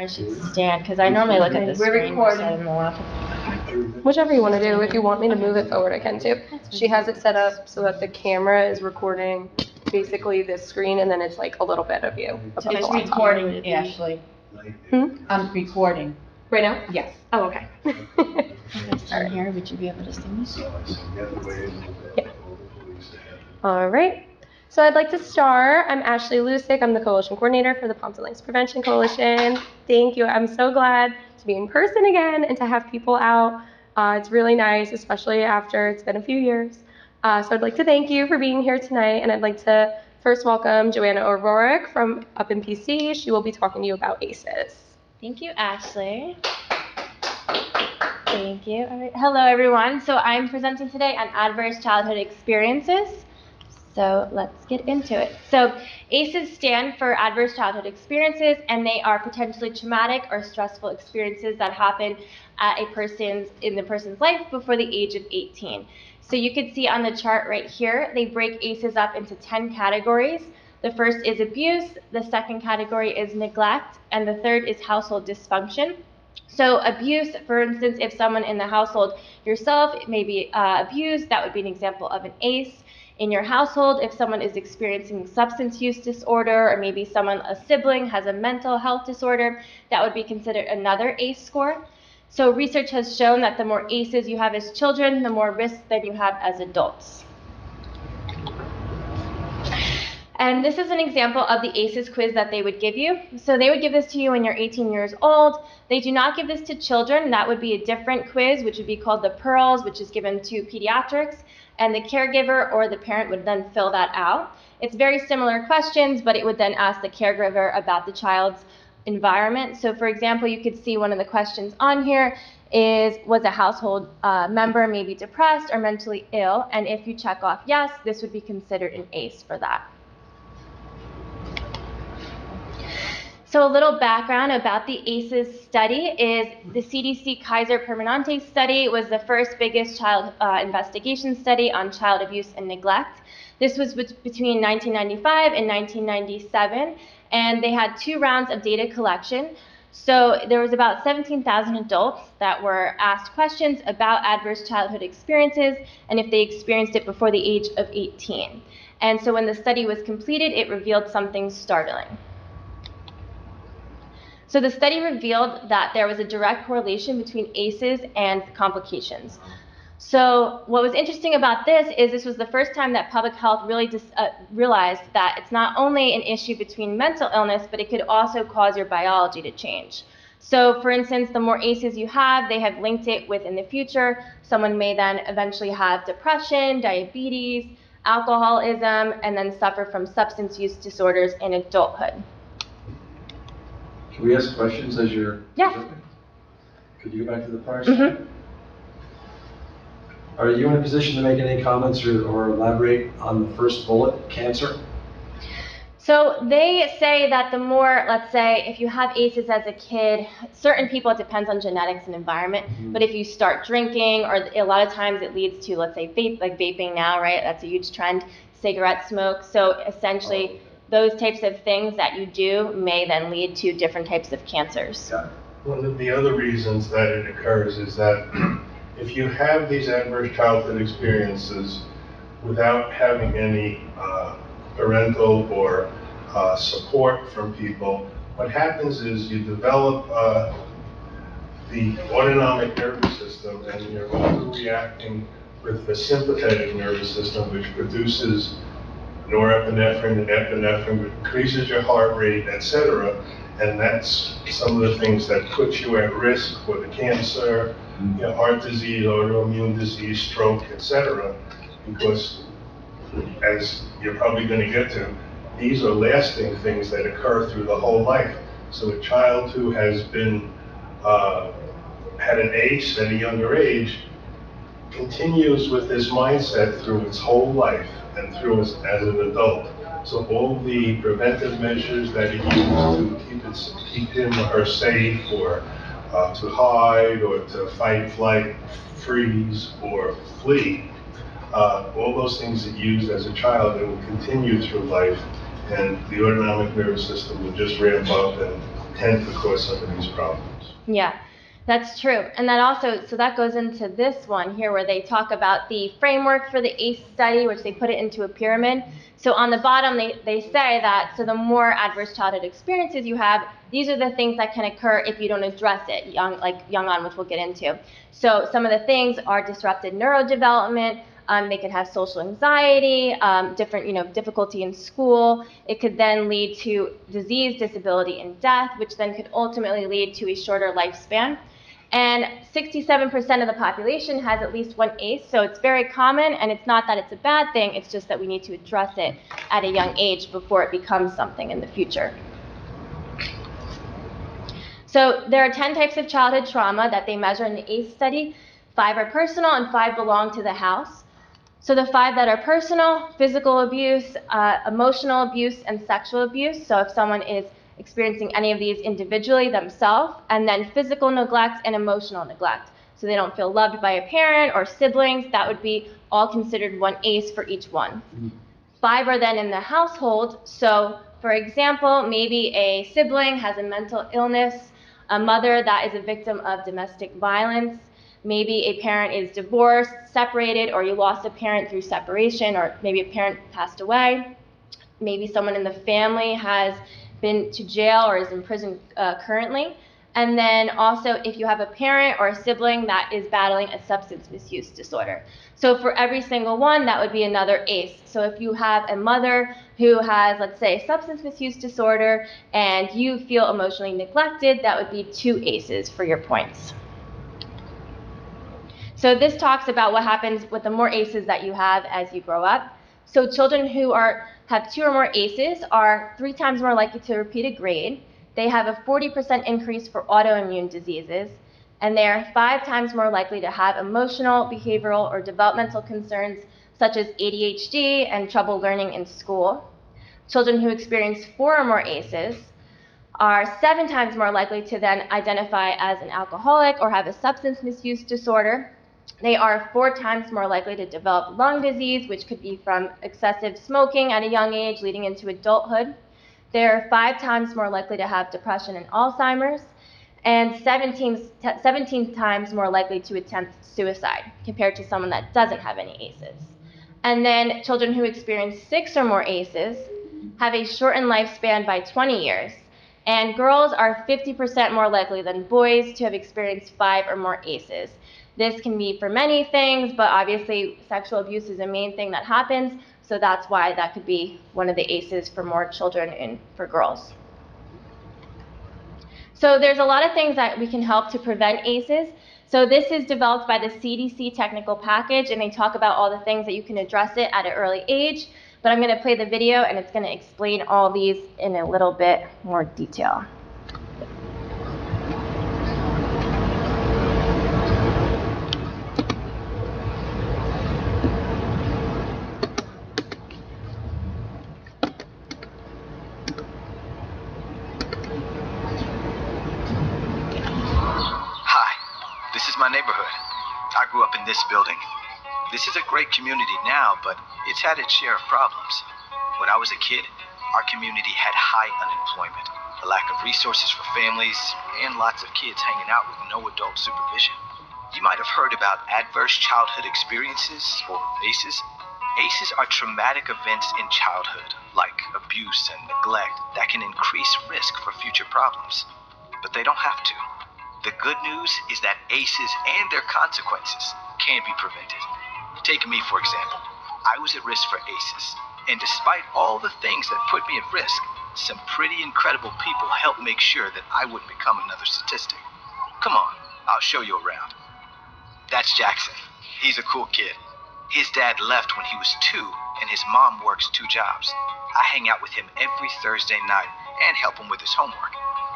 I should stand, because I normally look at the screen instead of the laptop. Whichever you want to do. If you want me to move it forward, I can too. She has it set up so that the camera is recording basically this screen, and then it's like a little bit of you. It's recording, Ashley. I'm recording. Right now? Yes. Oh, okay. If I stand here, would you be able to see me? Yeah. All right. So I'd like to start. I'm Ashley Lusick. I'm the Coalition Coordinator for the Palms and Links Prevention Coalition. Thank you. I'm so glad to be in person again and to have people out. It's really nice, especially after it's been a few years. So I'd like to thank you for being here tonight, and I'd like to first welcome Joanna O'Rourke from up in PC. She will be talking to you about ACEs. Thank you, Ashley. Thank you. All right. Hello, everyone. So I'm presenting today on adverse childhood experiences. So let's get into it. So ACEs stand for adverse childhood experiences, and they are potentially traumatic or stressful experiences that happen at in the person's life before the age of 18. So you can see on the chart right here, they break ACEs up into 10 categories. The first is abuse, the second category is neglect, and the third is household dysfunction. So abuse, for instance, if someone in the household yourself may be abused, that would be an example of an ACE. In your household, if someone is experiencing substance use disorder, or maybe a sibling has a mental health disorder, that would be considered another ACE score. So research has shown that the more ACEs you have as children, the more risk that you have as adults. And this is an example of the ACEs quiz that they would give you. So they would give this to you when you're 18 years old. They do not give this to children. That would be a different quiz, which would be called the PEARLS, which is given to pediatrics. And the caregiver or the parent would then fill that out. It's very similar questions, but it would then ask the caregiver about the child's environment. So for example, you could see one of the questions on here was a household member maybe depressed or mentally ill? And if you check off yes, this would be considered an ACE for that. So a little background about the ACEs study is the CDC Kaiser Permanente study was the first biggest child investigation study on child abuse and neglect. This was between 1995 and 1997, and they had 2 rounds of data collection. So there was about 17,000 adults that were asked questions about adverse childhood experiences and if they experienced it before the age of 18. And so when the study was completed, it revealed something startling. So the study revealed that there was a direct correlation between ACEs and complications. So what was interesting about this was the first time that public health really realized that it's not only an issue between mental illness, but it could also cause your biology to change. So for instance, the more ACEs you have, they have linked it with in the future, someone may then eventually have depression, diabetes, alcoholism, and then suffer from substance use disorders in adulthood. Can we ask questions as you're presenting? Could you go back to the prior slide? Are you in a position to make any comments or elaborate on the first bullet, cancer? So they say that the more, let's say, if you have ACEs as a kid, certain people, it depends on genetics and environment, but if you start drinking, or a lot of times it leads to, let's say, vaping now, right? That's a huge trend, cigarette smoke. So essentially, those types of things that you do may then lead to different types of cancers. Yeah. One of the other reasons that it occurs is that if you have these adverse childhood experiences without having any parental or support from people, what happens is you develop the autonomic nervous system, and you're overreacting with the sympathetic nervous system, which produces norepinephrine and epinephrine, which increases your heart rate, etc. And that's some of the things that put you at risk for the cancer, heart disease, autoimmune disease, stroke, etc. Because, as you're probably going to get to, these are lasting things that occur through the whole life. So a child who has been had an ACE at a younger age continues with this mindset through its whole life and through as an adult. So all the preventive measures that he used to keep him or her safe, or to hide, or to fight, flight, freeze, or flee, all those things that you used as a child, that will continue through life, and the autonomic nervous system will just ramp up and tend to cause some of these problems. Yeah, that's true. And that also, so that goes into this one here where they talk about the framework for the ACE study, which they put it into a pyramid. So on the bottom, they say that, so the more adverse childhood experiences you have, these are the things that can occur if you don't address it, young on, which we'll get into. So some of the things are disrupted neurodevelopment. They could have social anxiety, different, difficulty in school. It could then lead to disease, disability, and death, which then could ultimately lead to a shorter lifespan. And 67% of the population has at least one ACE, so it's very common, and it's not that it's a bad thing, it's just that we need to address it at a young age before it becomes something in the future. So there are 10 types of childhood trauma that they measure in the ACE study. 5 are personal and 5 belong to the house. So the 5 that are personal: physical abuse, emotional abuse, and sexual abuse. So if someone is experiencing any of these individually themselves, and then physical neglect and emotional neglect. So they don't feel loved by a parent or siblings, that would be all considered one ACE for each one. 5 are then in the household. So for example, maybe a sibling has a mental illness, a mother that is a victim of domestic violence, maybe a parent is divorced, separated, or you lost a parent through separation, or maybe a parent passed away. Maybe someone in the family has been to jail or is in prison currently. And then also if you have a parent or a sibling that is battling a substance misuse disorder. So for every single one, that would be another ACE. So if you have a mother who has, let's say, a substance misuse disorder and you feel emotionally neglected, that would be 2 ACEs for your points. So this talks about what happens with the more ACEs that you have as you grow up. So children who have 2 or more ACEs are 3 times more likely to repeat a grade. They have a 40% increase for autoimmune diseases, and they are 5 times more likely to have emotional, behavioral, or developmental concerns such as ADHD and trouble learning in school. Children who experience 4 or more ACEs are 7 times more likely to then identify as an alcoholic or have a substance misuse disorder. They are 4 times more likely to develop lung disease, which could be from excessive smoking at a young age leading into adulthood. They're 5 times more likely to have depression and Alzheimer's, and 17 times more likely to attempt suicide compared to someone that doesn't have any ACEs. And then children who experience 6 or more ACEs have a shortened lifespan by 20 years. And girls are 50% more likely than boys to have experienced 5 or more ACEs. This can be for many things, but obviously sexual abuse is a main thing that happens, so that's why that could be one of the ACEs for more children and for girls. So there's a lot of things that we can help to prevent ACEs. So this is developed by the CDC technical package, and they talk about all the things that you can address it at an early age. But I'm going to play the video, and it's going to explain all these in a little bit more detail. Hi, this is my neighborhood. I grew up in this building. This is a great community now, but it's had its share of problems. When I was a kid, our community had high unemployment, a lack of resources for families, and lots of kids hanging out with no adult supervision. You might have heard about adverse childhood experiences, or ACEs. ACEs are traumatic events in childhood, like abuse and neglect, that can increase risk for future problems. But they don't have to. The good news is that ACEs and their consequences can be prevented. Take me, for example. I was at risk for ACEs, and despite all the things that put me at risk, some pretty incredible people helped make sure that I wouldn't become another statistic. Come on, I'll show you around. That's Jackson. He's a cool kid. His dad left when he was 2, and his mom works 2 jobs. I hang out with him every Thursday night and help him with his homework.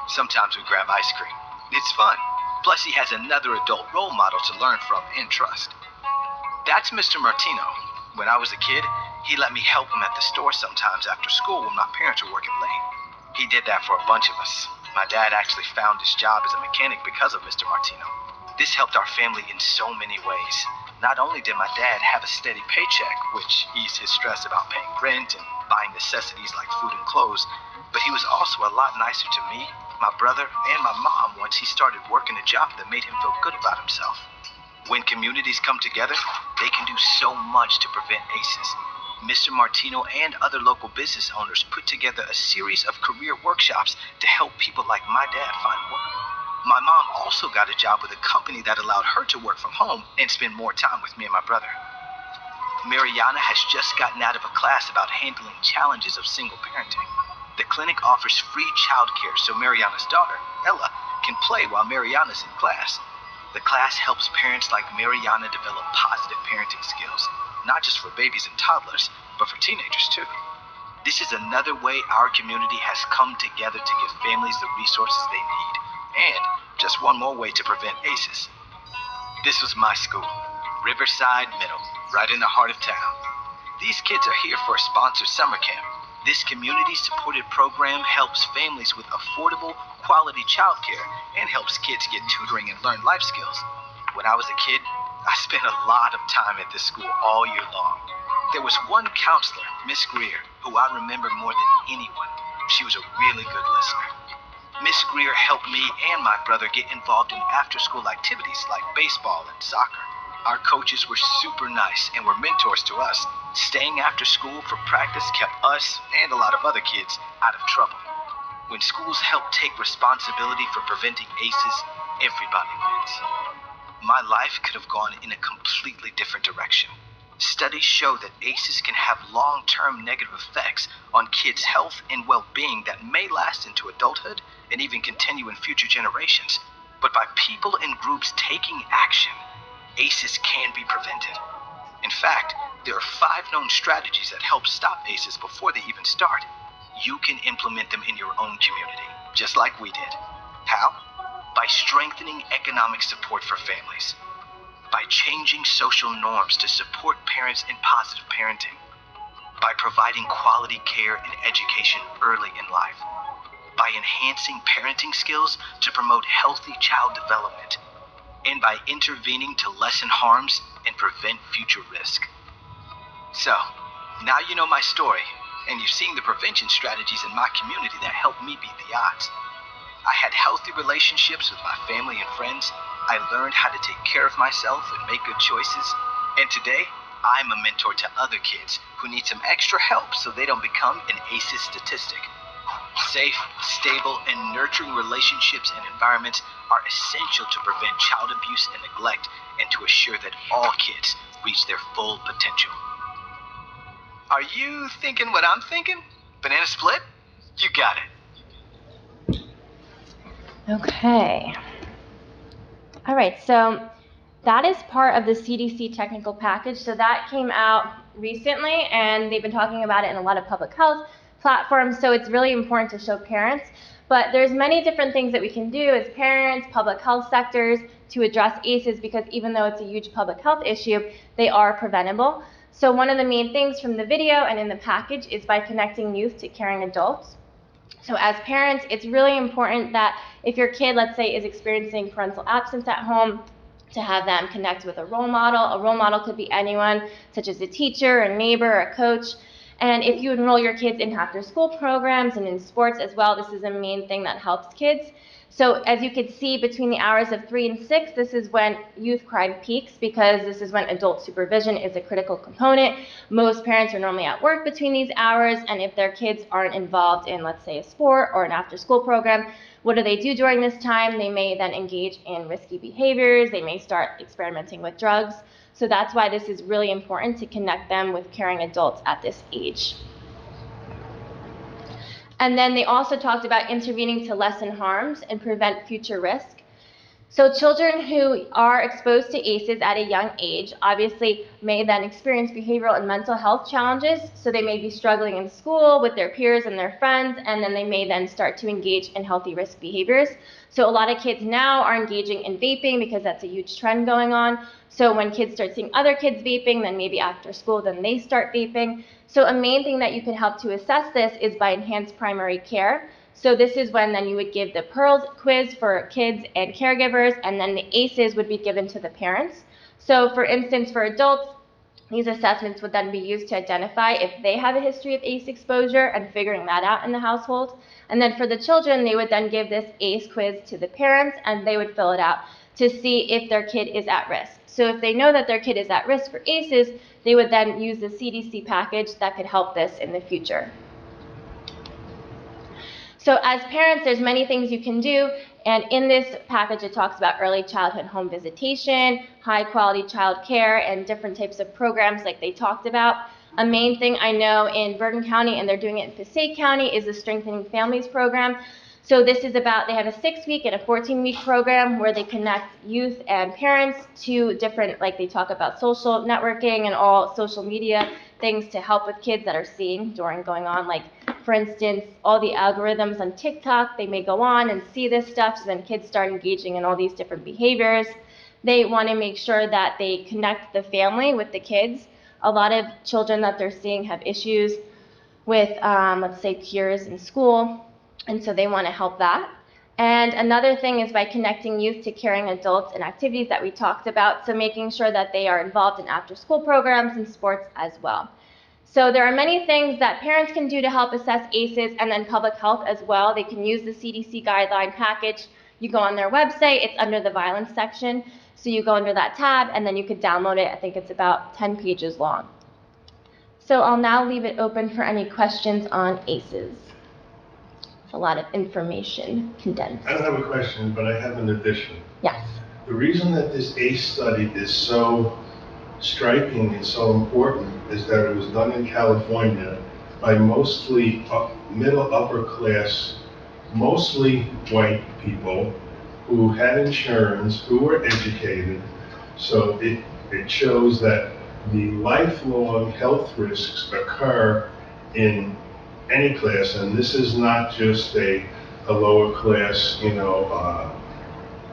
Sometimes we grab ice cream. It's fun. Plus, he has another adult role model to learn from and trust. That's Mr. Martino. When I was a kid, he let me help him at the store sometimes after school when my parents were working late. He did that for a bunch of us. My dad actually found his job as a mechanic because of Mr. Martino. This helped our family in so many ways. Not only did my dad have a steady paycheck, which eased his stress about paying rent and buying necessities like food and clothes, but he was also a lot nicer to me, my brother, and my mom once he started working a job that made him feel good about himself. When communities come together, they can do so much to prevent ACEs. Mr. Martino and other local business owners put together a series of career workshops to help people like my dad find work. My mom also got a job with a company that allowed her to work from home and spend more time with me and my brother. Mariana has just gotten out of a class about handling challenges of single parenting. The clinic offers free childcare so Mariana's daughter, Ella, can play while Mariana's in class. The class helps parents like Mariana develop positive parenting skills, not just for babies and toddlers, but for teenagers too. This is another way our community has come together to give families the resources they need, and just one more way to prevent ACEs. This was my school, Riverside Middle, right in the heart of town. These kids are here for a sponsored summer camp. This community-supported program helps families with affordable, quality childcare and helps kids get tutoring and learn life skills. When I was a kid, I spent a lot of time at this school all year long. There was one counselor, Miss Greer, who I remember more than anyone. She was a really good listener. Miss Greer helped me and my brother get involved in after-school activities like baseball and soccer. Our coaches were super nice and were mentors to us. Staying after school for practice kept us and a lot of other kids out of trouble. When schools help take responsibility for preventing ACEs, everybody wins. My life could have gone in a completely different direction. Studies show that ACEs can have long-term negative effects on kids' health and well-being that may last into adulthood and even continue in future generations. But by people and groups taking action, ACEs can be prevented. In fact, there are 5 known strategies that help stop ACEs before they even start. You can implement them in your own community, just like we did. How? By strengthening economic support for families. By changing social norms to support parents in positive parenting. By providing quality care and education early in life. By enhancing parenting skills to promote healthy child development. And by intervening to lessen harms and prevent future risk. So, now you know my story, and you've seen the prevention strategies in my community that helped me beat the odds. I had healthy relationships with my family and friends. I learned how to take care of myself and make good choices. And today, I'm a mentor to other kids who need some extra help so they don't become an ACEs statistic. Safe, stable, and nurturing relationships and environments are essential to prevent child abuse and neglect and to assure that all kids reach their full potential. Are you thinking what I'm thinking? Banana split? You got it. Okay. All right, so that is part of the CDC technical package. So that came out recently, and they've been talking about it in a lot of public health platforms. So it's really important to show parents. But there's many different things that we can do as parents, public health sectors, to address ACEs, because even though it's a huge public health issue, they are preventable. So one of the main things from the video and in the package is by connecting youth to caring adults. So as parents, it's really important that if your kid, let's say, is experiencing parental absence at home, to have them connect with a role model. A role model could be anyone, such as a teacher, a neighbor, a coach. And if you enroll your kids in after-school programs and in sports as well, this is a main thing that helps kids. So as you can see, between the hours of 3 and 6, this is when youth crime peaks, because this is when adult supervision is a critical component. Most parents are normally at work between these hours, and if their kids aren't involved in, let's say, a sport or an after-school program, what do they do during this time? They may then engage in risky behaviors. They may start experimenting with drugs. So that's why this is really important to connect them with caring adults at this age. And then they also talked about intervening to lessen harms and prevent future risk. So children who are exposed to ACEs at a young age obviously may then experience behavioral and mental health challenges. So they may be struggling in school with their peers and their friends, and then they may then start to engage in healthy risk behaviors. So a lot of kids now are engaging in vaping because that's a huge trend going on. So when kids start seeing other kids vaping, then maybe after school, then they start vaping. So a main thing that you can help to assess this is by enhanced primary care. So this is when then you would give the PEARLS quiz for kids and caregivers, and then the ACEs would be given to the parents. So for instance, for adults, These assessments would then be used to identify if they have a history of ACE exposure and figuring that out in the household. And then for the children, they would then give this ACE quiz to the parents and they would fill it out to see if their kid is at risk. So if they know that their kid is at risk for ACEs, they would then use the CDC package that could help this in the future. So as parents, there's many things you can do, and in this package it talks about early childhood home visitation, high quality child care, and different types of programs like they talked about. A main thing I know in Bergen County, and they're doing it in Passaic County, is the Strengthening Families program. So this is about, they have a 6-week and a 14-week program where they connect youth and parents to different, like they talk about social networking and all social media things to help with kids that are seeing going on. Like, for instance, all the algorithms on TikTok, they may go on and see this stuff, so then kids start engaging in all these different behaviors. They want to make sure that they connect the family with the kids. A lot of children that they're seeing have issues with, let's say, peers in school, and so they want to help that. And another thing is by connecting youth to caring adults and activities that we talked about, so making sure that they are involved in after-school programs and sports as well. So there are many things that parents can do to help assess ACEs, and then public health as well. They can use the CDC guideline package. You go on their website, it's under the violence section. So you go under that tab, and then you could download it. I think it's about 10 pages long. So I'll now leave it open for any questions on ACEs. It's a lot of information condensed. I don't have a question, but I have an addition. Yes. The reason that this ACE study is so striking and so important is that it was done in California by mostly middle upper class, mostly white people who had insurance, who were educated. So it shows that the lifelong health risks occur in any class, and this is not just a lower class,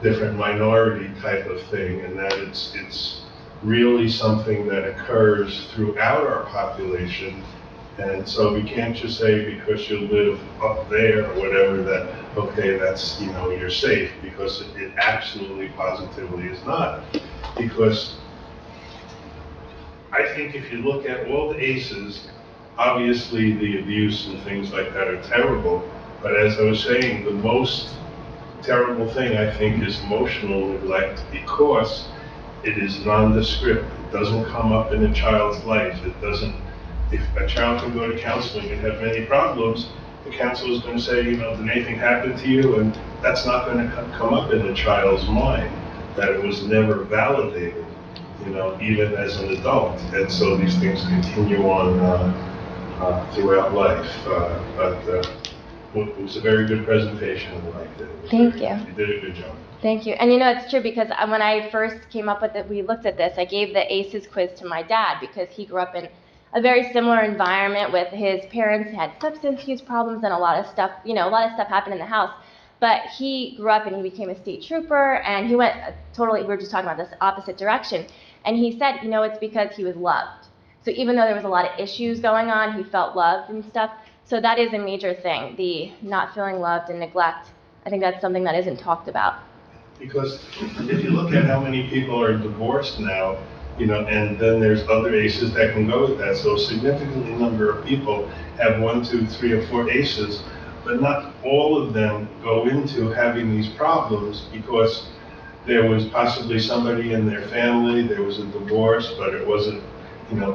different minority type of thing, and that it's really something that occurs throughout our population. And so we can't just say because you live up there or whatever that, okay, that's, you're safe, because it absolutely positively is not. Because I think if you look at all the ACEs, obviously the abuse and things like that are terrible, but as I was saying, the most terrible thing I think is emotional neglect, because it is nondescript. It doesn't come up in a child's life. It doesn't, if a child can go to counseling and have many problems, the counselor is going to say, did anything happen to you? And that's not going to come up in a child's mind, that it was never validated, even as an adult. And so these things continue on throughout life. It was a very good presentation. I liked it. Thank you. You did a good job. Thank you. And it's true, because when I first came up with it, we looked at this, I gave the ACEs quiz to my dad because he grew up in a very similar environment with his parents had substance use problems and a lot of stuff happened in the house. But he grew up and he became a state trooper, and he went totally, we were just talking about this opposite direction. And he said, it's because he was loved. So even though there was a lot of issues going on, he felt loved and stuff. So that is a major thing, the not feeling loved and neglect. I think that's something that isn't talked about. Because if you look at how many people are divorced now, and then there's other ACEs that can go with that. So a significant number of people have 1, 2, 3, or 4 ACEs, but not all of them go into having these problems because there was possibly somebody in their family, there was a divorce, but it wasn't,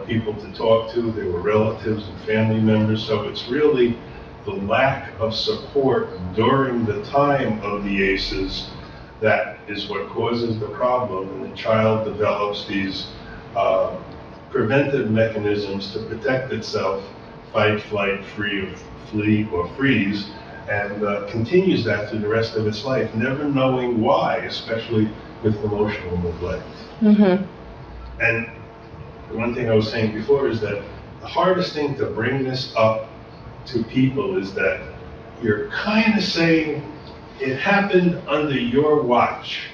people to talk to, they were relatives and family members. So it's really the lack of support during the time of the ACEs that is what causes the problem, and the child develops these preventive mechanisms to protect itself, fight, flight, flee, or freeze, and continues that through the rest of its life, never knowing why, especially with emotional neglect. Mm-hmm. And one thing I was saying before is that the hardest thing to bring this up to people is that you're kind of saying, it happened under your watch.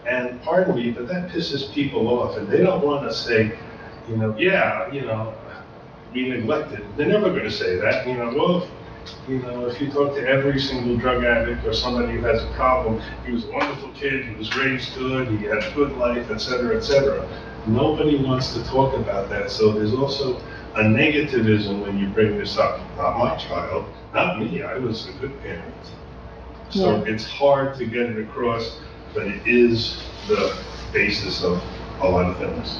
And pardon me, but that pisses people off, and they don't want to say, we neglected. They're never going to say that. If you talk to every single drug addict or somebody who has a problem, he was a wonderful kid, he was raised good, he had a good life, et cetera, et cetera. nobody wants to talk about that. So there's also a negativism when you bring this up. Not my child, not me, I was a good parent. So it's hard to get it across, but it is the basis of a lot of things.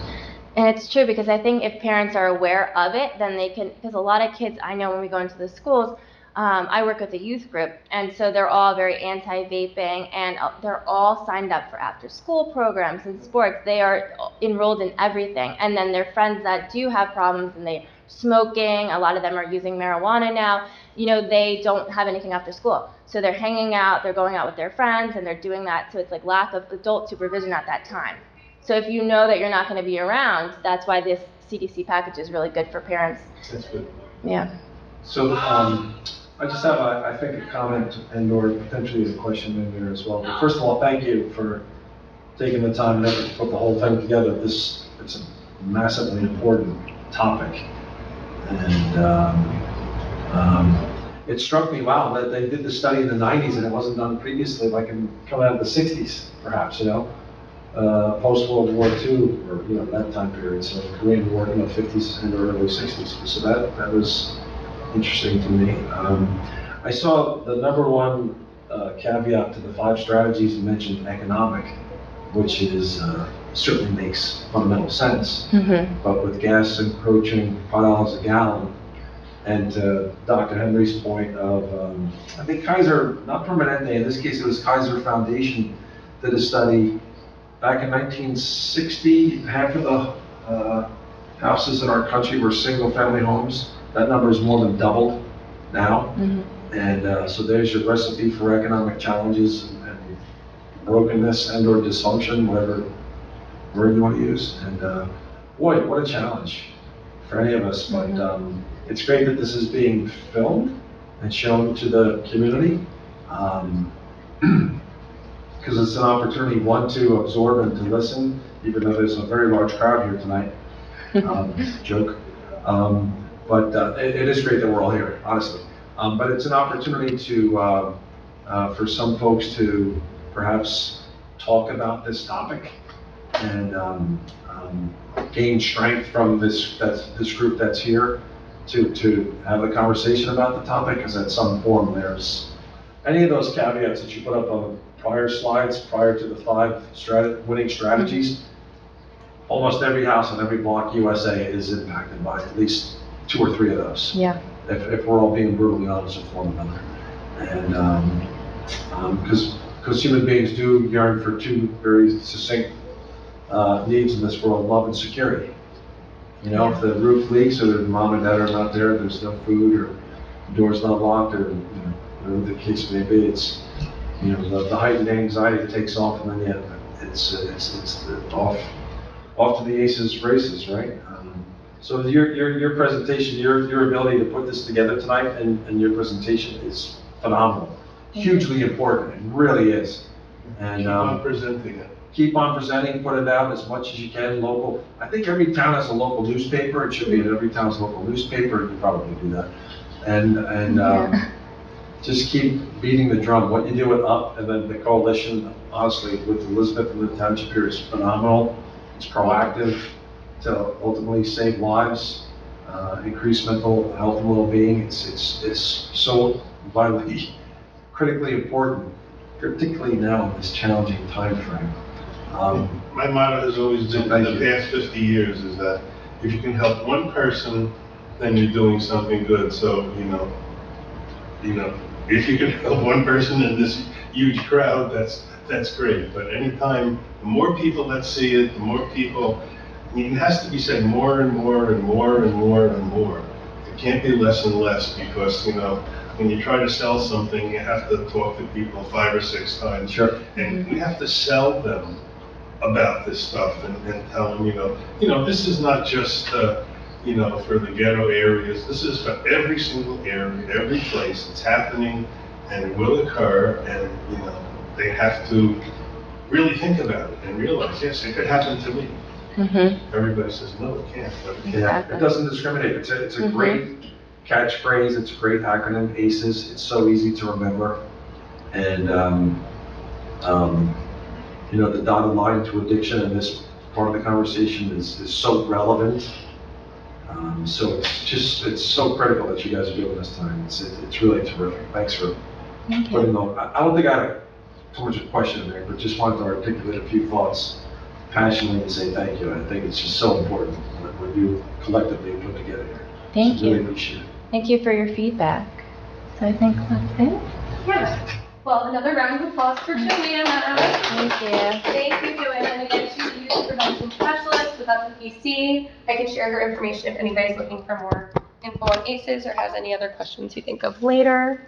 And it's true, because I think if parents are aware of it, then they can, because a lot of kids, I know when we go into the schools, I work with a youth group, and so they're all very anti-vaping, and they're all signed up for after-school programs and sports. They are enrolled in everything, and then their friends that do have problems and they're smoking, a lot of them are using marijuana now, they don't have anything after school. So they're hanging out, they're going out with their friends, and they're doing that, so it's like lack of adult supervision at that time. So if you know that you're not going to be around, that's why this CDC package is really good for parents. That's good. Yeah. So I just have, I think, a comment and/or potentially a question in there as well. But first of all, thank you for taking the time and effort to put the whole thing together. It's a massively important topic. And it struck me, wow, that they did the study in the 90s and it wasn't done previously, like coming out of the 60s, perhaps, post-World War II, or, that time period, so the Korean War, 50s and early 60s. So that was interesting to me. I saw the number one caveat to the 5 strategies you mentioned, economic, which is certainly makes fundamental sense. Mm-hmm. But with gas approaching $5 a gallon, and to Dr. Henry's point of, I think Kaiser, not Permanente, in this case it was Kaiser Foundation, did a study back in 1960, half of the houses in our country were single-family homes. That number is more than doubled now. Mm-hmm. And so there's your recipe for economic challenges and brokenness and/or dysfunction, whatever word you want to use. And boy, what a challenge for any of us. But it's great that this is being filmed and shown to the community. Because it's an opportunity, one, to absorb and to listen, even though there's a very large crowd here tonight. Joke. But it is great that we're all here, honestly. But it's an opportunity to, for some folks to perhaps talk about this topic and gain strength from this group that's here to have a conversation about the topic, because at some form there's any of those caveats that you put up on the prior slides, prior to the 5 winning strategies. Almost every house on every block USA is impacted by at least 2 or 3 of those. Yeah. If we're all being brutally honest with one another. And because human beings do yearn for 2 very succinct needs in this world: love and security. If the roof leaks, or the mom and dad are not there, there's no food, or the door's not locked, or whatever the case may be, it's the heightened anxiety takes off, and then it's off to the aces races, right? So your presentation, your ability to put this together tonight, and your presentation is phenomenal, hugely important. It really is. And keep on presenting it. Keep on presenting, put it out as much as you can. Local. I think every town has a local newspaper. It should be in every town's local newspaper. You probably do that. And just keep beating the drum. What you do with UP, and then the coalition, honestly, with Elizabeth and the township here, is phenomenal. It's proactive to ultimately save lives, increase mental health and well-being. It's so vitally, critically important, particularly now in this challenging time frame. My motto has always been, in the past 50 years, is that if you can help one person, then you're doing something good. So, if you can help one person in this huge crowd, that's great. But anytime, the more people that see it, the more people, it has to be said more and more and more and more and more. It can't be less and less, because, when you try to sell something, you have to talk to people 5 or 6 times. Sure. And we have to sell them about this stuff and tell them, this is not just, for the ghetto areas. This is for every single area, every place. It's happening, and it will occur, and, they have to really think about it and realize, yes, it could happen to me. Mm-hmm. Everybody says, no, it can't, but it can. Yeah, it doesn't discriminate. It's a great catchphrase. It's a great acronym, ACEs. It's so easy to remember. And, the dotted line to addiction in this part of the conversation is so relevant. So it's so critical that you guys are doing this time. It's really terrific. Thanks for putting on. I don't think I have too much of a question in there, but just wanted to articulate a few thoughts passionately and say thank you. I think it's just so important what you collectively put together here. Thank you. Really appreciate it. Thank you for your feedback. So I think that's it. Yeah. Well, another round of applause for Joanna. Thank you. Thank you, Joanna. And again, she's a youth prevention specialist with us at PC. I can share her information if anybody's looking for more info on ACEs or has any other questions you think of later.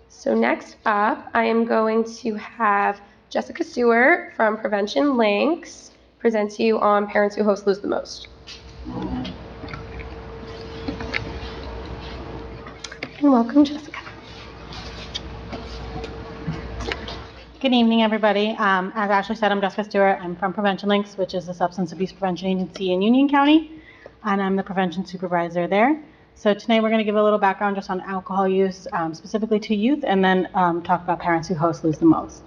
So next up, I am going to have Jessica Stewart from Prevention Links present to you on Parents Who Host Lose the Most. And welcome, Jessica. Good evening, everybody. As Ashley said, I'm Jessica Stewart. I'm from Prevention Links, which is a substance abuse prevention agency in Union County, and I'm the prevention supervisor there. So today we're going to give a little background just on alcohol use, specifically to youth, and then talk about parents who host lose the most.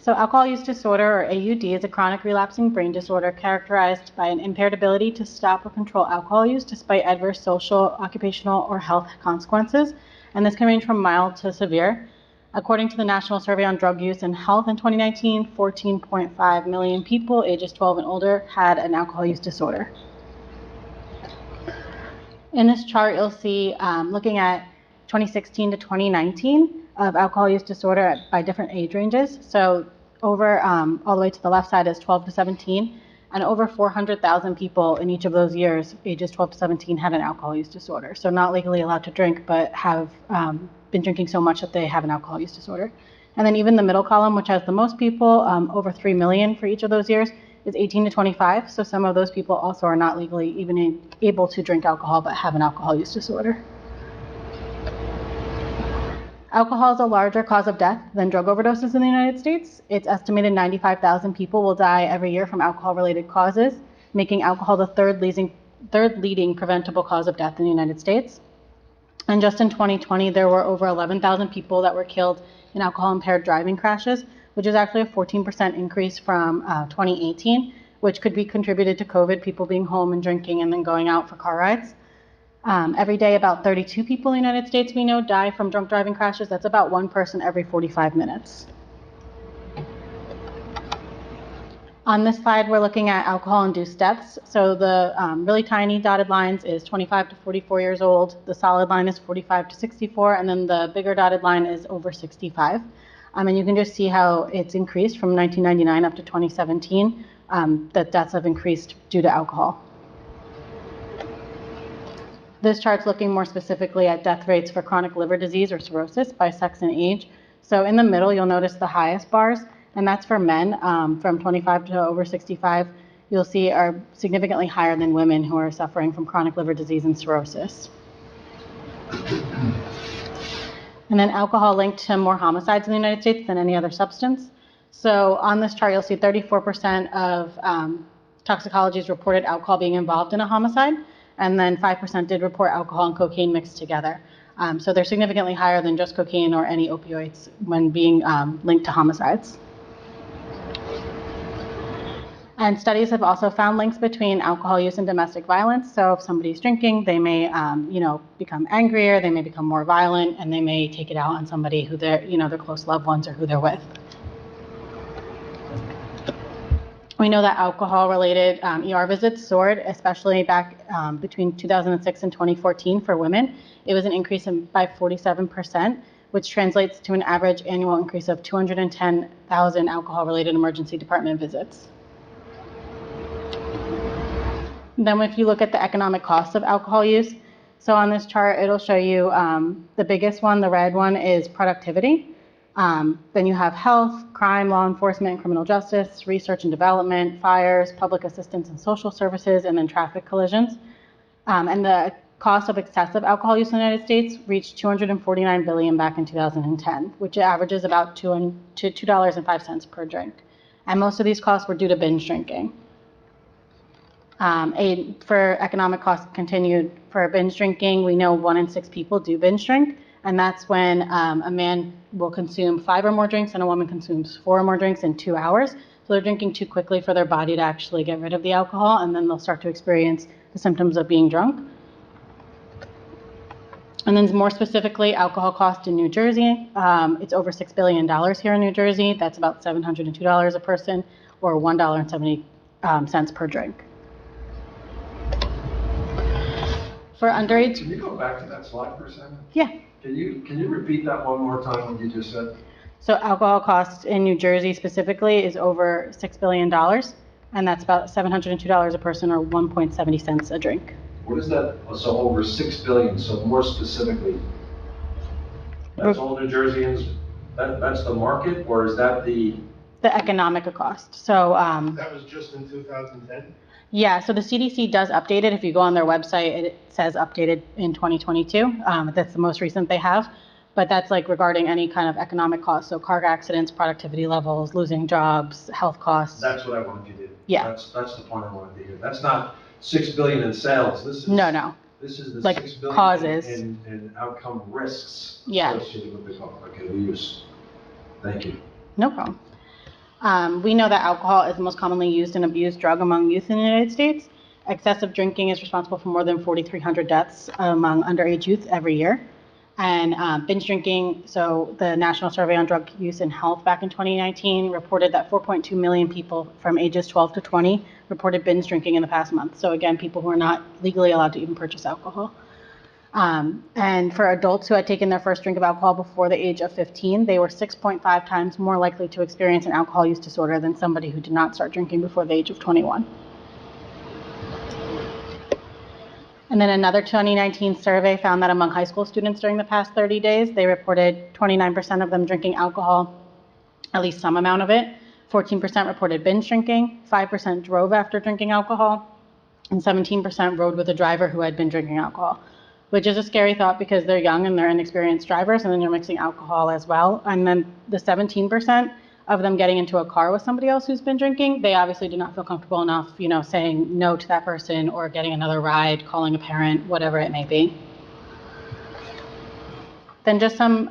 So alcohol use disorder, or AUD, is a chronic relapsing brain disorder characterized by an impaired ability to stop or control alcohol use despite adverse social, occupational, or health consequences, and this can range from mild to severe. According to the National Survey on Drug Use and Health in 2019, 14.5 million people ages 12 and older had an alcohol use disorder. In this chart, you'll see, looking at 2016 to 2019 of alcohol use disorder by different age ranges. So over all the way to the left side is 12 to 17, and over 400,000 people in each of those years, ages 12 to 17, had an alcohol use disorder. So not legally allowed to drink, but have been drinking so much that they have an alcohol use disorder. And then even the middle column, which has the most people, over 3 million for each of those years, is 18 to 25. So some of those people also are not legally even able to drink alcohol, but have an alcohol use disorder. Alcohol is a larger cause of death than drug overdoses in the United States. It's estimated 95,000 people will die every year from alcohol-related causes, making alcohol the third leading preventable cause of death in the United States. And just in 2020, there were over 11,000 people that were killed in alcohol-impaired driving crashes, which is actually a 14% increase from 2018, which could be contributed to COVID, people being home and drinking and then going out for car rides. Every day, about 32 people in the United States we know die from drunk driving crashes. That's about one person every 45 minutes. On this slide, we're looking at alcohol-induced deaths. So the really tiny dotted lines is 25 to 44 years old. The solid line is 45 to 64, and then the bigger dotted line is over 65. And you can just see how it's increased from 1999 up to 2017, that deaths have increased due to alcohol. This chart's looking more specifically at death rates for chronic liver disease or cirrhosis by sex and age. So in the middle, you'll notice the highest bars, and that's for men from 25 to over 65, you'll see are significantly higher than women who are suffering from chronic liver disease and cirrhosis. And then alcohol linked to more homicides in the United States than any other substance. So on this chart, you'll see 34% of toxicologies reported alcohol being involved in a homicide, and then 5% did report alcohol and cocaine mixed together. So they're significantly higher than just cocaine or any opioids when being linked to homicides. And studies have also found links between alcohol use and domestic violence. So if somebody's drinking, they may, become angrier, they may become more violent, and they may take it out on somebody who their close loved ones or who they're with. We know that alcohol-related ER visits soared, especially back between 2006 and 2014 for women. It was an increase by 47%, which translates to an average annual increase of 210,000 alcohol-related emergency department visits. Then if you look at the economic cost of alcohol use, so on this chart, it'll show you the biggest one, the red one, is productivity. Then you have health, crime, law enforcement, and criminal justice, research and development, fires, public assistance and social services, and then traffic collisions. And the cost of excessive alcohol use in the United States reached $249 billion back in 2010, which averages about $2.05 per drink. And most of these costs were due to binge drinking. For economic costs continued for binge drinking, we know 1 in 6 people do binge drink, And that's when a man will consume 5 or more drinks and a woman consumes 4 or more drinks in 2 hours. So they're drinking too quickly for their body to actually get rid of the alcohol, and then they'll start to experience the symptoms of being drunk. And then more specifically, alcohol cost in New Jersey, it's over $6 billion here in New Jersey. That's about $702 a person, or $1.70 per drink. For underage. Can you go back to that slide for a second? Yeah. Can you repeat that one more time, what you just said? So alcohol cost in New Jersey specifically is over $6 billion, and that's about $702 a person, or 1.70 cents a drink. What is that? So over 6 billion, so more specifically, that's all New Jerseyans, that's the market, or is that the economic cost? So That was just in 2010? yeah, so the CDC does update it. If you go on their website, it says updated in 2022. That's the most recent they have. But that's like regarding any kind of economic costs. So car accidents, productivity levels, losing jobs, health costs. That's what I wanted you to do. Yeah. That's the point I wanted to hear. That's not 6 billion in sales. This is No. This is the Like 6 billion causes. in outcome risks Yeah. associated with the car. Okay, the use. Thank you. No problem. We know that alcohol is the most commonly used and abused drug among youth in the United States. Excessive drinking is responsible for more than 4,300 deaths among underage youth every year. And binge drinking, so the National Survey on Drug Use and Health back in 2019 reported that 4.2 million people from ages 12 to 20 reported binge drinking in the past month. So again, people who are not legally allowed to even purchase alcohol. And for adults who had taken their first drink of alcohol before the age of 15, they were 6.5 times more likely to experience an alcohol use disorder than somebody who did not start drinking before the age of 21. And then another 2019 survey found that among high school students during the past 30 days, they reported 29% of them drinking alcohol, at least some amount of it. 14% reported binge drinking, 5% drove after drinking alcohol, and 17% rode with a driver who had been drinking alcohol, which is a scary thought because they're young and they're inexperienced drivers, and then you're mixing alcohol as well. And then the 17% of them getting into a car with somebody else who's been drinking, they obviously do not feel comfortable enough, saying no to that person or getting another ride, calling a parent, whatever it may be. Then just some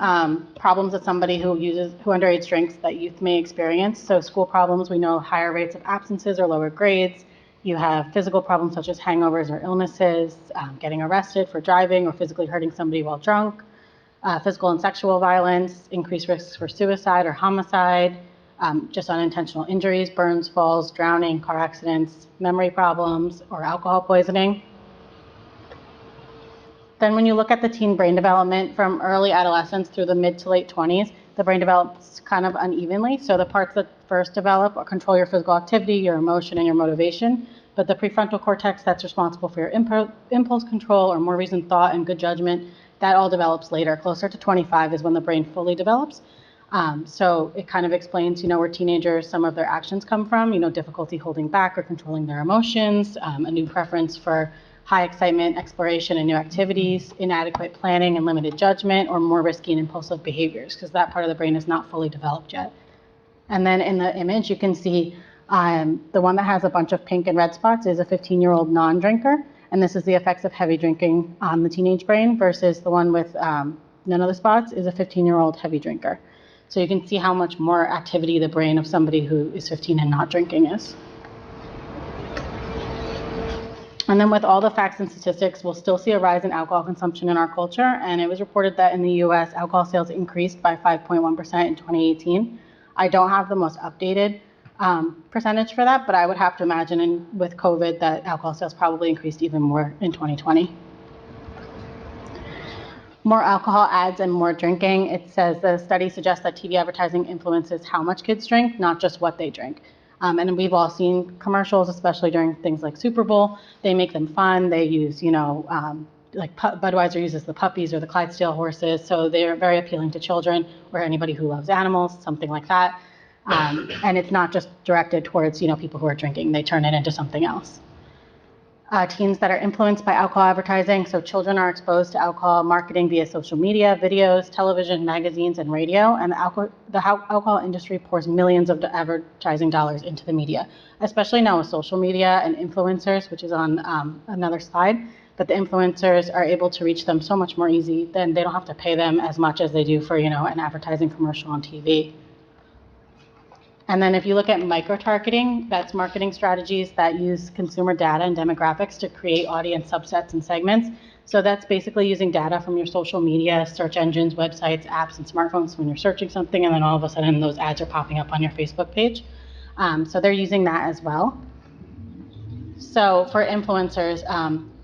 problems that somebody who underage drinks that youth may experience. So school problems, we know higher rates of absences or lower grades. You have physical problems such as hangovers or illnesses, getting arrested for driving or physically hurting somebody while drunk, physical and sexual violence, increased risks for suicide or homicide, just unintentional injuries, burns, falls, drowning, car accidents, memory problems, or alcohol poisoning. Then when you look at the teen brain development from early adolescence through the mid to late 20s, the brain develops kind of unevenly. So the parts that first develop control your physical activity, your emotion, and your motivation. But the prefrontal cortex that's responsible for your impulse control or more reasoned thought and good judgment, that all develops later. Closer to 25 is when the brain fully develops. So it kind of explains, where teenagers, some of their actions come from, difficulty holding back or controlling their emotions, a new preference for high excitement, exploration, and new activities, inadequate planning and limited judgment, or more risky and impulsive behaviors, because that part of the brain is not fully developed yet. And then in the image, you can see the one that has a bunch of pink and red spots is a 15-year-old non-drinker, and this is the effects of heavy drinking on the teenage brain, versus the one with none of the spots is a 15-year-old heavy drinker. So you can see how much more activity the brain of somebody who is 15 and not drinking is. And then with all the facts and statistics, we'll still see a rise in alcohol consumption in our culture. And it was reported that in the US, alcohol sales increased by 5.1% in 2018. I don't have the most updated percentage for that, but I would have to imagine with COVID that alcohol sales probably increased even more in 2020. More alcohol ads and more drinking. It says the study suggests that TV advertising influences how much kids drink, not just what they drink. And we've all seen commercials, especially during things like Super Bowl. They make them fun. They use, like Budweiser uses the puppies or the Clydesdale horses. So they're very appealing to children or anybody who loves animals, something like that. And it's not just directed towards, people who are drinking. They turn it into something else. Teens that are influenced by alcohol advertising. So children are exposed to alcohol marketing via social media, videos, television, magazines, and radio. And the alcohol industry pours millions of advertising dollars into the media, especially now with social media and influencers, which is on another slide. but the influencers are able to reach them so much more easy, then they don't have to pay them as much as they do for, an advertising commercial on TV. And then if you look at micro-targeting, that's marketing strategies that use consumer data and demographics to create audience subsets and segments. So that's basically using data from your social media, search engines, websites, apps, and smartphones when you're searching something, and then all of a sudden those ads are popping up on your Facebook page. So they're using that as well. So for influencers,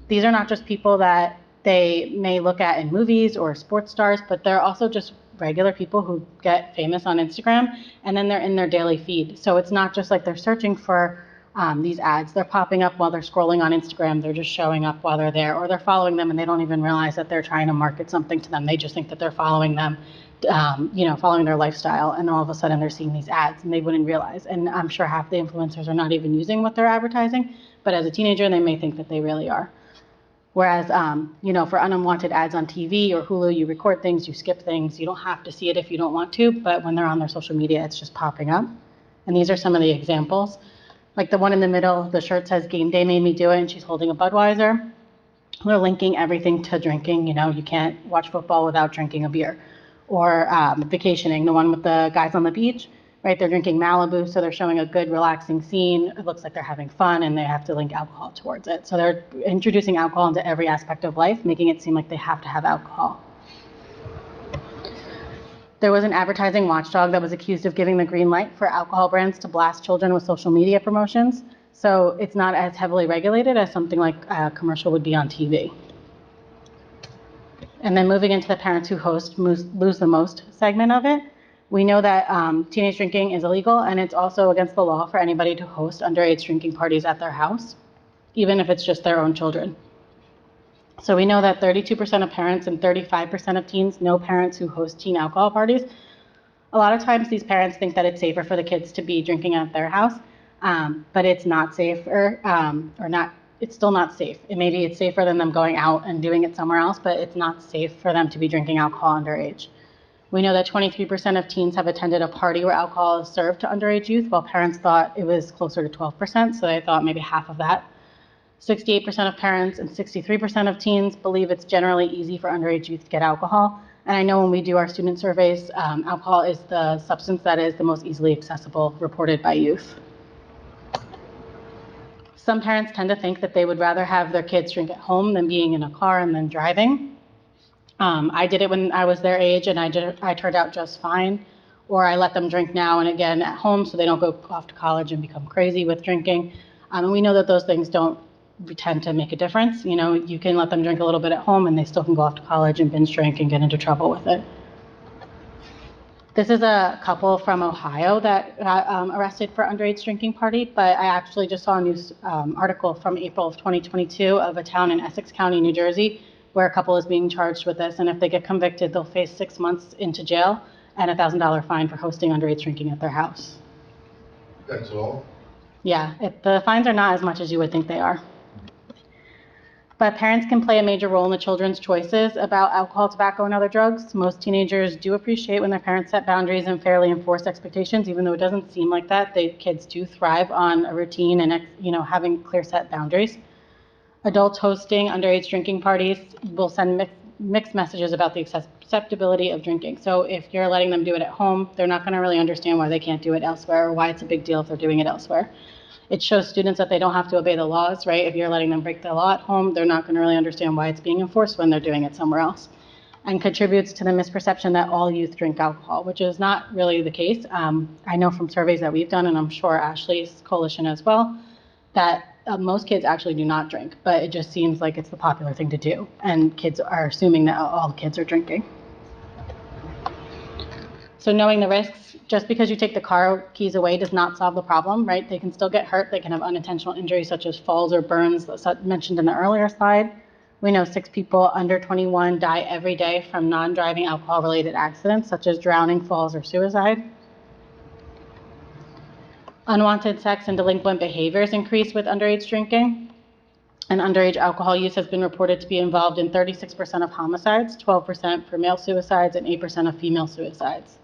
these are not just people that they may look at in movies or sports stars, but they're also just regular people who get famous on Instagram, and then they're in their daily feed. So it's not just like they're searching for these ads. They're popping up while they're scrolling on Instagram. They're just showing up while they're there, or they're following them and they don't even realize that they're trying to market something to them. They just think that they're following them, following their lifestyle, and all of a sudden they're seeing these ads and they wouldn't realize. And I'm sure half the influencers are not even using what they're advertising, but as a teenager, they may think that they really are. Whereas, for unwanted ads on TV or Hulu, you record things, you skip things, you don't have to see it if you don't want to, but when they're on their social media, it's just popping up. And these are some of the examples. Like the one in the middle, the shirt says "Game Day made me do it," and she's holding a Budweiser. They're linking everything to drinking. You can't watch football without drinking a beer. Or vacationing, the one with the guys on the beach, right? They're drinking Malibu, so they're showing a good, relaxing scene. It looks like they're having fun, and they have to link alcohol towards it. So they're introducing alcohol into every aspect of life, making it seem like they have to have alcohol. There was an advertising watchdog that was accused of giving the green light for alcohol brands to blast children with social media promotions. So it's not as heavily regulated as something like a commercial would be on TV. And then moving into the parents who host lose the most segment of it, we know that teenage drinking is illegal, and it's also against the law for anybody to host underage drinking parties at their house, even if it's just their own children. So we know that 32% of parents and 35% of teens know parents who host teen alcohol parties. A lot of times these parents think that it's safer for the kids to be drinking at their house, but it's not safer, it's still not safe. Maybe it's safer than them going out and doing it somewhere else, but it's not safe for them to be drinking alcohol underage. We know that 23% of teens have attended a party where alcohol is served to underage youth, while parents thought it was closer to 12%, so they thought maybe half of that. 68% of parents and 63% of teens believe it's generally easy for underage youth to get alcohol. And I know when we do our student surveys, alcohol is the substance that is the most easily accessible reported by youth. Some parents tend to think that they would rather have their kids drink at home than being in a car and then driving. I did it when I was their age, and I turned out just fine. Or I let them drink now and again at home so they don't go off to college and become crazy with drinking. And we know that those things don't tend to make a difference. You can let them drink a little bit at home and they still can go off to college and binge drink and get into trouble with it. This is a couple from Ohio that got arrested for underage drinking party, but I actually just saw a news article from April of 2022 of a town in Essex County, New Jersey, where a couple is being charged with this, and if they get convicted, they'll face 6 months into jail and a $1,000 fine for hosting underage drinking at their house. That's all? Yeah, the fines are not as much as you would think they are. But parents can play a major role in the children's choices about alcohol, tobacco, and other drugs. Most teenagers do appreciate when their parents set boundaries and fairly enforce expectations, even though it doesn't seem like that. Kids do thrive on a routine and having clear set boundaries. Adults hosting underage drinking parties will send mixed messages about the acceptability of drinking. So if you're letting them do it at home, they're not going to really understand why they can't do it elsewhere or why it's a big deal if they're doing it elsewhere. It shows students that they don't have to obey the laws, right? If you're letting them break the law at home, they're not going to really understand why it's being enforced when they're doing it somewhere else. And contributes to the misperception that all youth drink alcohol, which is not really the case. I know from surveys that we've done, and I'm sure Ashley's coalition as well, that most kids actually do not drink, but it just seems like it's the popular thing to do. And kids are assuming that all kids are drinking. So knowing the risks, just because you take the car keys away does not solve the problem, right? They can still get hurt. They can have unintentional injuries such as falls or burns, mentioned in the earlier slide. We know 6 people under 21 die every day from non-driving alcohol-related accidents, such as drowning, falls, or suicide. Unwanted sex and delinquent behaviors increase with underage drinking. And underage alcohol use has been reported to be involved in 36% of homicides, 12% for male suicides, and 8% of female suicides.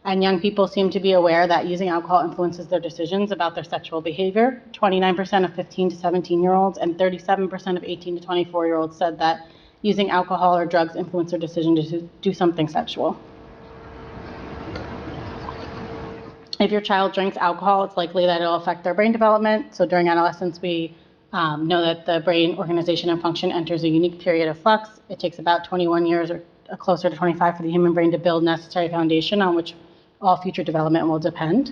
And young people seem to be aware that using alcohol influences their decisions about their sexual behavior. 29% of 15 to 17-year-olds and 37% of 18 to 24-year-olds said that using alcohol or drugs influenced their decision to do something sexual. If your child drinks alcohol, it's likely that it'll affect their brain development. So during adolescence, we know that the brain organization and function enters a unique period of flux. It takes about 21 years or closer to 25 for the human brain to build necessary foundation on which all future development will depend.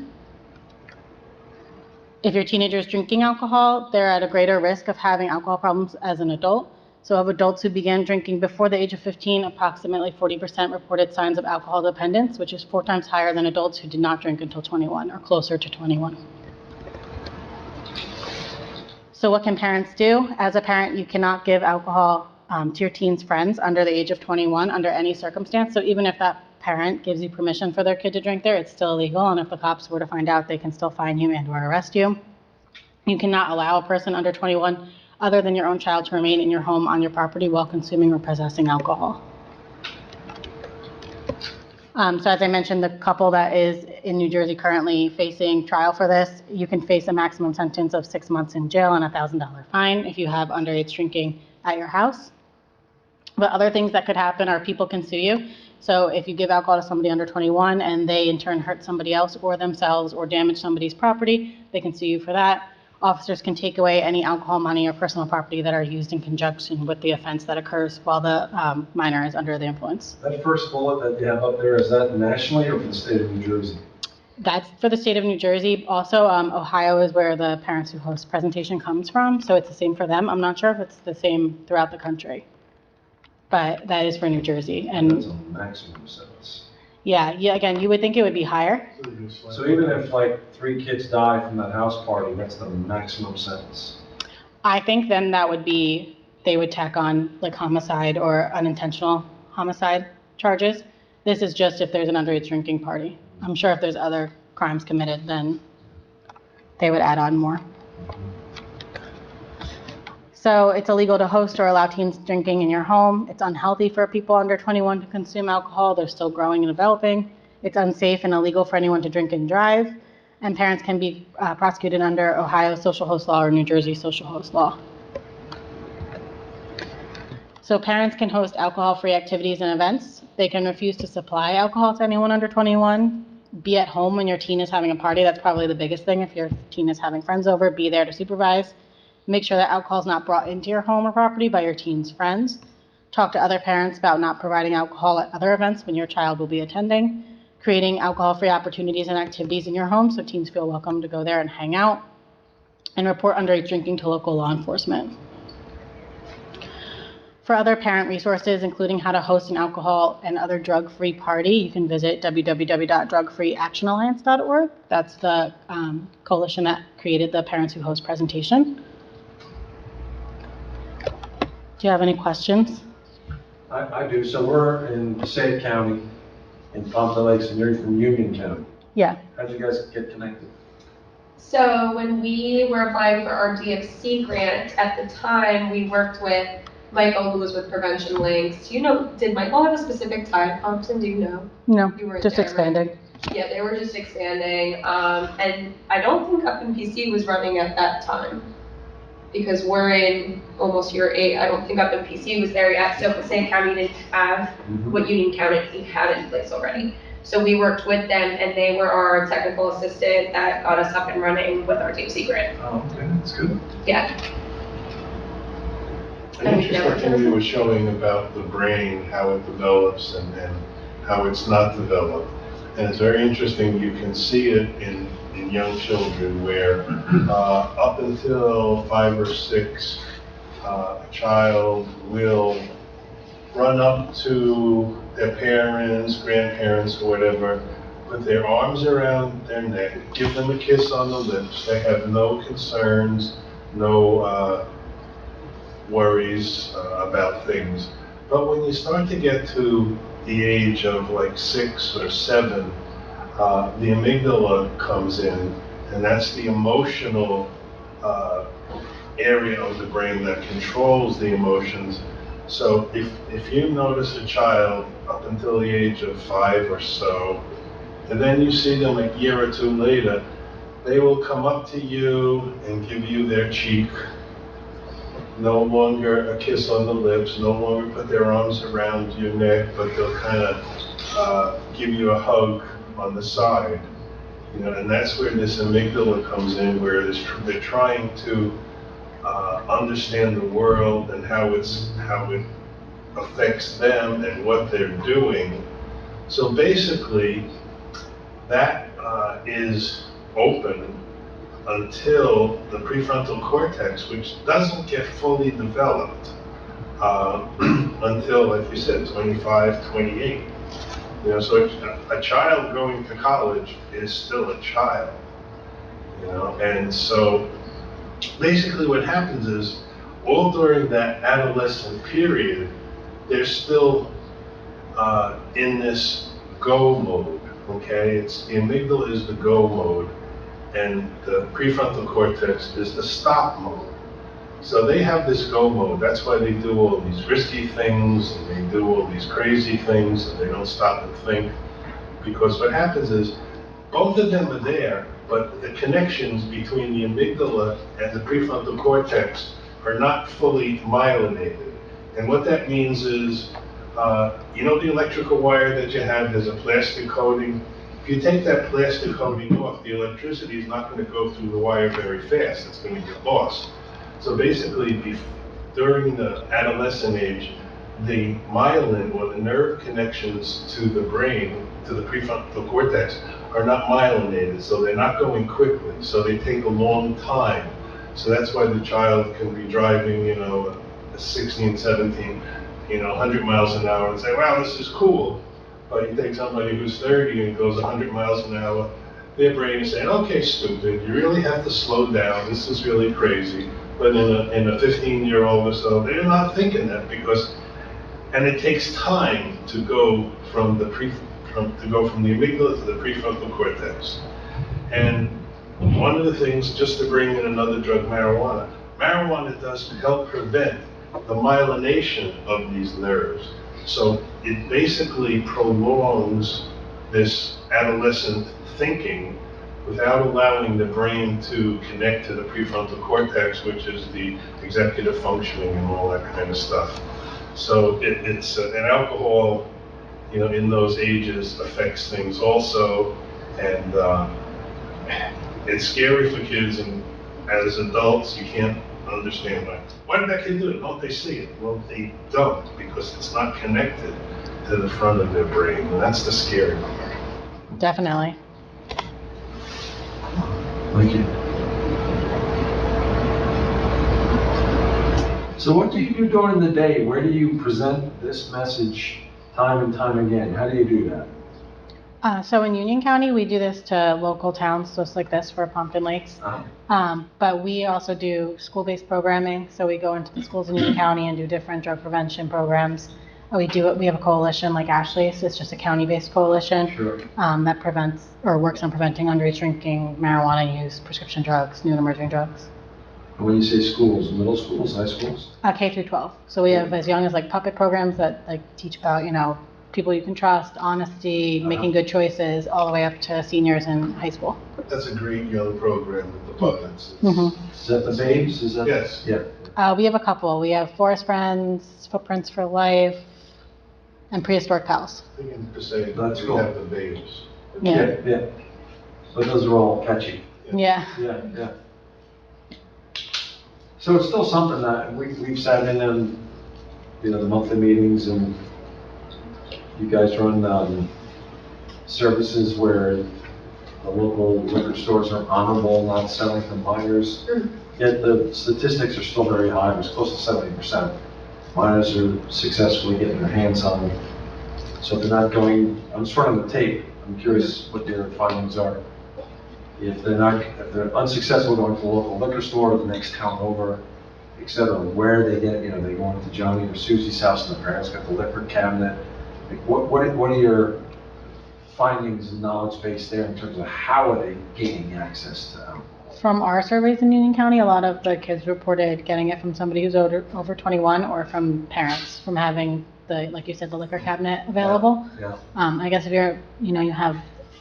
If your teenager is drinking alcohol, they're at a greater risk of having alcohol problems as an adult. So of adults who began drinking before the age of 15, approximately 40% reported signs of alcohol dependence, which is 4 times higher than adults who did not drink until 21 or closer to 21. So what can parents do? As a parent, you cannot give alcohol to your teen's friends under the age of 21 under any circumstance. So even if that parent gives you permission for their kid to drink there, it's still illegal. And if the cops were to find out, they can still fine you and or arrest you. You cannot allow a person under 21 other than your own child to remain in your home on your property while consuming or possessing alcohol. So as I mentioned, the couple that is in New Jersey currently facing trial for this, you can face a maximum sentence of 6 months in jail and a $1,000 fine if you have underage drinking at your house. But other things that could happen are people can sue you. So if you give alcohol to somebody under 21 and they in turn hurt somebody else or themselves or damage somebody's property, they can sue you for that. Officers can take away any alcohol, money, or personal property that are used in conjunction with the offense that occurs while the minor is under the influence. That first bullet that you have up there, is that nationally or for the state of New Jersey? That's for the state of New Jersey. Also, Ohio is where the Parents Who Host presentation comes from, so it's the same for them. I'm not sure if it's the same throughout the country, but that is for New Jersey. And that's a maximum sentence. Yeah, again, you would think it would be higher. So even if like 3 kids die from that house party, that's the maximum sentence. I think then that would be, they would tack on like homicide or unintentional homicide charges. This is just if there's an underage drinking party. I'm sure if there's other crimes committed, then they would add on more. So it's illegal to host or allow teens drinking in your home. It's unhealthy for people under 21 to consume alcohol. They're still growing and developing. It's unsafe and illegal for anyone to drink and drive. And parents can be prosecuted under Ohio social host law or New Jersey social host law. So parents can host alcohol-free activities and events. They can refuse to supply alcohol to anyone under 21. Be at home when your teen is having a party. That's probably the biggest thing. If your teen is having friends over, be there to supervise. Make sure that alcohol is not brought into your home or property by your teen's friends. Talk to other parents about not providing alcohol at other events when your child will be attending. Creating alcohol-free opportunities and activities in your home so teens feel welcome to go there and hang out. And report underage drinking to local law enforcement. For other parent resources, including how to host an alcohol and other drug-free party, you can visit www.drugfreeactionalliance.org. That's the coalition that created the Parents Who Host presentation. Do you have any questions? I do. So we're in Passaic County, in Pompano Lakes, and you're from Union County. Yeah. How'd you guys get connected? So when we were applying for our DFC grant, at the time, we worked with Michael, who was with Prevention Links. Did Michael have a specific tie, Thompson? Do you know? No, you were just there, expanding. Right? Yeah, they were just expanding. And I don't think Up in PC was running at that time, because we're in almost year 8. I don't think Up in PC was there yet. So Passaic County didn't have what Union County had in place already. So we worked with them, and they were our technical assistant that got us up and running with our DFC grant. Oh, okay, that's good. Yeah. An interesting thing you were showing about the brain, how it develops and how it's not developed. And it's very interesting, you can see it in young children where up until 5 or 6, a child will run up to their parents, grandparents, or whatever, put their arms around their neck, give them a kiss on the lips. They have no concerns, no worries about things. But when you start to get to the age of like 6 or 7, the amygdala comes in, and that's the emotional area of the brain that controls the emotions. So if you notice a child up until the age of 5 or so, And then you see them a year or two later, they will come up to you and give you their cheek. No longer a kiss on the lips, no longer put their arms around your neck, but they'll kind of give you a hug on the side. You know, and that's where this amygdala comes in, where they're trying to understand the world and how it affects them and what they're doing. So basically, that is open until the prefrontal cortex, which doesn't get fully developed until, like you said, 25, 28. You know, so a child going to college is still a child. You know, and so basically what happens is all during that adolescent period, they're still in this go mode. Okay, the amygdala is the go mode, and the prefrontal cortex is the stop mode. So they have this go mode. That's why they do all these risky things and they do all these crazy things and they don't stop and think. Because what happens is both of them are there, but the connections between the amygdala and the prefrontal cortex are not fully myelinated. And what that means is, you know the electrical wire that you have, there's a plastic coating. If you take that plastic coating off, the electricity is not going to go through the wire very fast. It's going to get lost. So basically, during the adolescent age, the myelin, or the nerve connections to the brain, to the prefrontal cortex, are not myelinated, so they're not going quickly. So they take a long time. So that's why the child can be driving, you know, 16, 17, you know, 100 miles an hour and say, wow, this is cool. But you take somebody who's 30 and goes 100 miles an hour, their brain is saying, okay, stupid, you really have to slow down. This is really crazy. But in a 15-year-old or so, they're not thinking that and it takes time to go from the amygdala to the prefrontal cortex. And one of the things, just to bring in another drug, marijuana does help prevent the myelination of these nerves. So it basically prolongs this adolescent thinking without allowing the brain to connect to the prefrontal cortex, which is the executive functioning and all that kind of stuff. So it's and alcohol, you know, in those ages affects things also, and it's scary for kids, and as adults you can't understand why did that kid do it? Don't they see it? Well, they don't, because it's not connected to the front of their brain, and that's the scary part. Definitely. Thank you. So what do you do during the day? Where do you present this message time and time again? How do you do that? So in Union County, we do this to local towns just like this for Pompton Lakes. But we also do school-based programming. So we go into the schools in Union County and do different drug prevention programs. We have a coalition like Ashley's. It's just a county-based coalition. Sure. That prevents or works on preventing underage drinking, marijuana use, prescription drugs, new and emerging drugs. And when you say schools, middle schools, high schools? K through 12. So we have as young as like puppet programs that like teach about, you know, people you can trust, honesty, making good choices, all the way up to seniors in high school. That's a great young program with the puppets. Mm-hmm. Is that the babes? Is that? Yes. Yeah. We have a couple. We have Forest Friends, Footprints for Life, and Prehistoric Pals. I think to say That's we cool. have the babes. Yeah. But those are all catchy. Yeah. Yeah. So it's still something that we've sat in on, you know, the monthly meetings, and you guys run services where the local liquor stores are honorable, not selling to minors. Yet the statistics are still very high. It's close to 70%. Minors are successfully getting their hands on them. So if they're not going, I'm just running the tape. I'm curious what your findings are. If they're unsuccessful going to the local liquor store or the next town over, et cetera, where they get, you know, they go into Johnny or Susie's house and the parents got the liquor cabinet. Like what are your findings and knowledge base there in terms of how are they gaining access to them? From our surveys in Union County, a lot of the kids reported getting it from somebody who's over 21 or from parents, from having the, like you said, the liquor cabinet available. Yeah. I guess if you have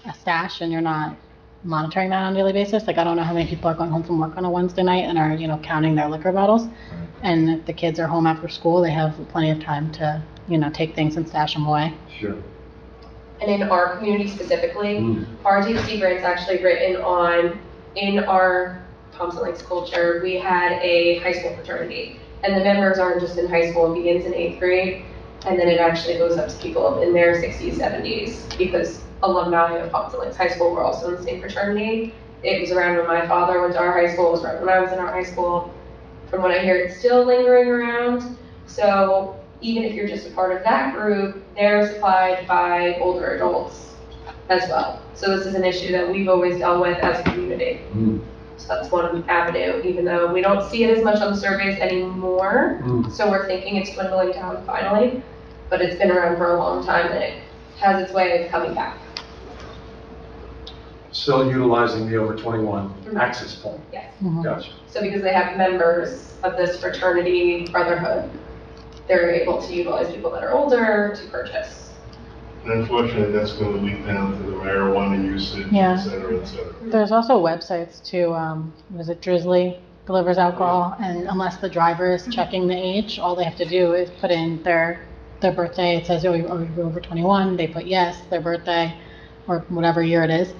a stash and you're not monitoring that on a daily basis. Like, I don't know how many people are going home from work on a Wednesday night and are, counting their liquor bottles. And if the kids are home after school, they have plenty of time to, take things and stash them away. Sure. And in our community specifically, our DFC grant's actually written on, in our Thompson Lakes culture, we had a high school fraternity. And the members aren't just in high school, it begins in 8th grade. And then it actually goes up to people in their 60s, 70s, because alumni of Thompson Lakes High School were also in the same fraternity. It was around when my father went to our high school, it was around when I was in our high school. From what I hear, it's still lingering around. So even if you're just a part of that group, they're supplied by older adults as well. So this is an issue that we've always dealt with as a community. So that's one avenue, even though we don't see it as much on the surveys anymore. So we're thinking it's dwindling down finally, but it's been around for a long time and it has its way of coming back. Still utilizing the over 21 access point. Yes. Gotcha. So because they have members of this fraternity brotherhood, they're able to utilize people that are older to purchase. And unfortunately, that's going to lead down to the marijuana usage, Yeah. et cetera, et cetera. There's also websites too, was it Drizzly delivers alcohol, and unless the driver is checking the age, all they have to do is put in their birthday. It says, are you over 21? They put yes, their birthday, or whatever year it is,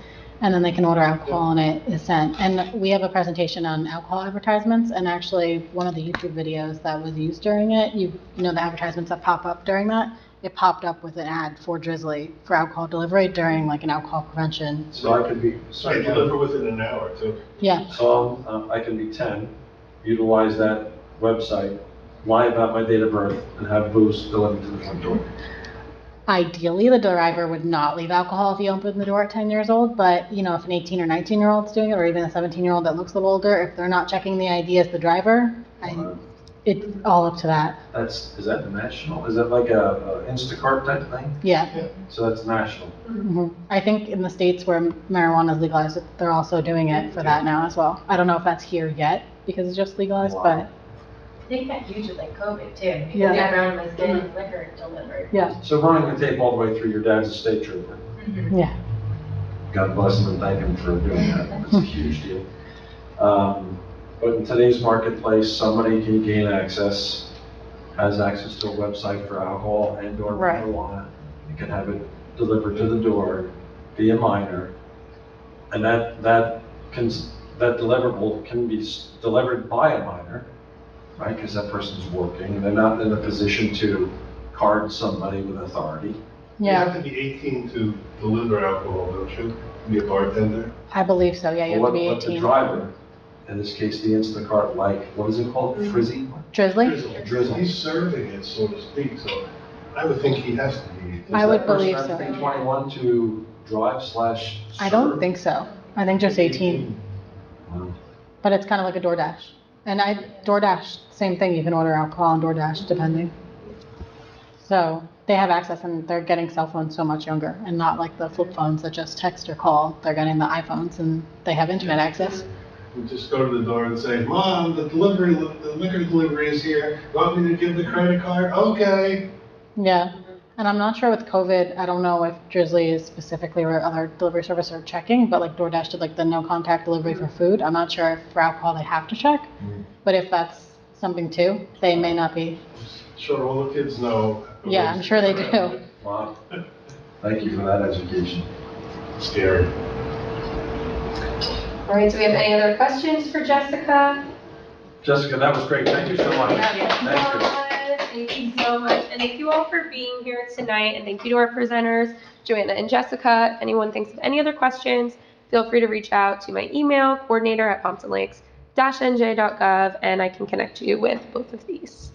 and then they can order alcohol and it is sent. And we have a presentation on alcohol advertisements, and actually one of the YouTube videos that was used during it, the advertisements that pop up during that, it popped up with an ad for Drizzly for alcohol delivery during like an alcohol prevention. So I could be, They deliver within an hour too. Yeah. so I can be 10, utilize that website, lie about my date of birth, and have booze delivered to the front door. Ideally, the driver would not leave alcohol if you open the door at 10 years old, but if an 18 or 19-year-old's doing it, or even a 17-year-old that looks a little older, if they're not checking the ID as the driver, it's all up to that. Is that national? Is that like a Instacart type thing? Yeah. So that's national. I think in the states where marijuana is legalized, they're also doing it for that now as well. I don't know if that's here yet because it's just legalized, but I think that huge with like COVID too, because Yeah. everyone was getting liquor delivered. yeah. So running the tape all the way through, your dad's a state trooper. Yeah. God bless him and thank him for doing that. It's a huge deal. But in today's marketplace, somebody can gain access, has access to a website for alcohol and or Right. marijuana. You can have it delivered to the door via minor. And that deliverable can be delivered by a minor, right? Because that person's working and they're not in a position to card somebody with authority. You have to be 18 to deliver alcohol, don't you? To be a bartender? I believe so. Yeah, you have to be But the 18. driver, in this case, the Instacart, what is it called? Frizzy? Drizzly? Drizzle. He's serving it, so to speak, so I would think he has to be. I would believe Does that so. person have to be 21 to drive/serve? I don't think so. I think just 18. Wow. But it's kind of like a DoorDash. And DoorDash, same thing. You can order alcohol on DoorDash, depending. So they have access, and they're getting cell phones so much younger, and not like the flip phones that just text or call. They're getting the iPhones, and they have internet access. You just go to the door and say, Mom, the liquor delivery is here. Want me to give the credit card? Okay. Yeah. And I'm not sure with COVID, I don't know if Drizzly is specifically or other delivery service are checking, but like DoorDash did like the no contact delivery for food. I'm not sure if for alcohol they have to check, but if that's something too, they may not be. Sure, all the kids know. Yeah, I'm sure they do. Wow. Thank you for that education. Scary. All right, so we have any other questions for Jessica? Jessica, that was great. Thank you so much. Thank you. Thank you so much. And thank you all for being here tonight. And thank you to our presenters, Joanna and Jessica. If anyone thinks of any other questions, feel free to reach out to my email, coordinator@thompsonlakes-nj.gov, and I can connect you with both of these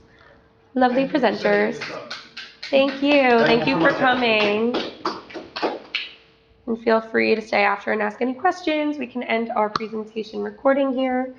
lovely presenters. Thank you. Thank you for coming. And feel free to stay after and ask any questions. We can end our presentation recording here.